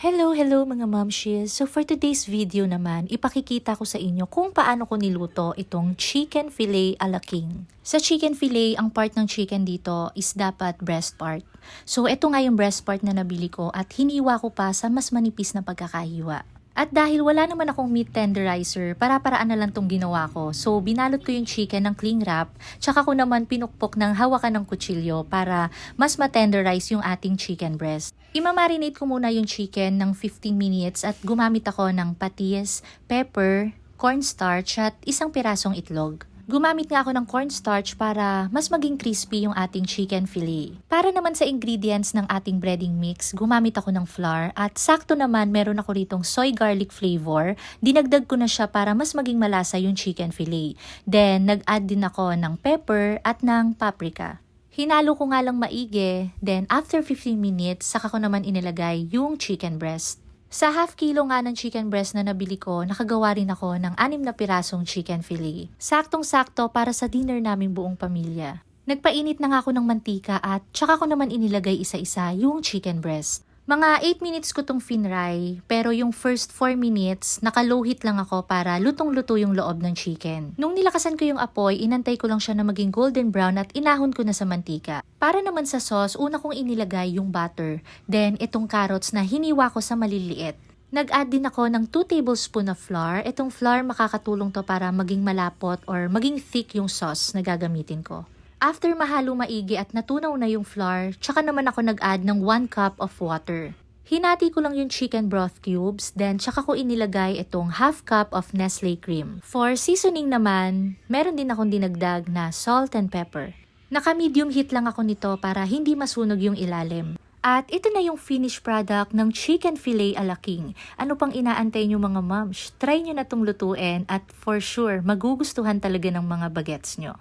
Hello mga momshies! So for today's video naman, ipakikita ko sa inyo kung paano ko niluto itong chicken fillet a la king. Sa chicken fillet, ang part ng chicken dito is dapat breast part. So ito nga yung breast part na nabili ko at hiniwa ko pa sa mas manipis na pagkakahiwa. At dahil wala naman akong meat tenderizer, para-paraan na lang tong ginawa ko. So binalot ko yung chicken ng cling wrap, tsaka ko naman pinukpok ng hawakan ng kutsilyo para mas matenderize yung ating chicken breast. Imamarinate ko muna yung chicken ng 15 minutes at gumamit ako ng patis, pepper, cornstarch at isang pirasong itlog. Gumamit nga ako ng cornstarch para mas maging crispy yung ating chicken fillet. Para naman sa ingredients ng ating breading mix, gumamit ako ng flour at sakto naman meron ako ritong soy garlic flavor. Dinagdag ko na siya para mas maging malasa yung chicken fillet. Then nag-add din ako ng pepper at ng paprika. Hinalo ko nga lang maigi, then after 15 minutes, saka ko naman inilagay yung chicken breast. Sa half kilo nga ng chicken breast na nabili ko, nakagawa rin ako ng 6 na pirasong chicken fillet. Saktong-sakto para sa dinner naming buong pamilya. Nagpainit na nga ako ng mantika at tsaka ko naman inilagay isa-isa yung chicken breast. Mga 8 minutes ko tong finray, pero yung first 4 minutes, naka-low heat lang ako para lutong-luto yung loob ng chicken. Nung nilakasan ko yung apoy, inantay ko lang siya na maging golden brown at inahon ko na sa mantika. Para naman sa sauce, una kong inilagay yung butter, then itong carrots na hiniwa ko sa maliliit. Nag-add din ako ng 2 tablespoon of flour. Itong flour makakatulong to para maging malapot or maging thick yung sauce na gagamitin ko. After mahalo maigi at natunaw na yung flour, tsaka naman ako nag-add ng 1 cup of water. Hinati ko lang yung chicken broth cubes, then tsaka ko inilagay itong half cup of Nestle cream. For seasoning naman, meron din akong dinagdag na salt and pepper. Naka-medium heat lang ako nito para hindi masunog yung ilalim. At ito na yung finished product ng chicken fillet a la king. Ano pang inaantay nyo mga moms? Try nyo na itong lutuin at for sure, magugustuhan talaga ng mga bagets nyo.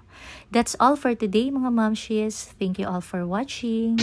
That's all for today mga momshies. Thank you all for watching.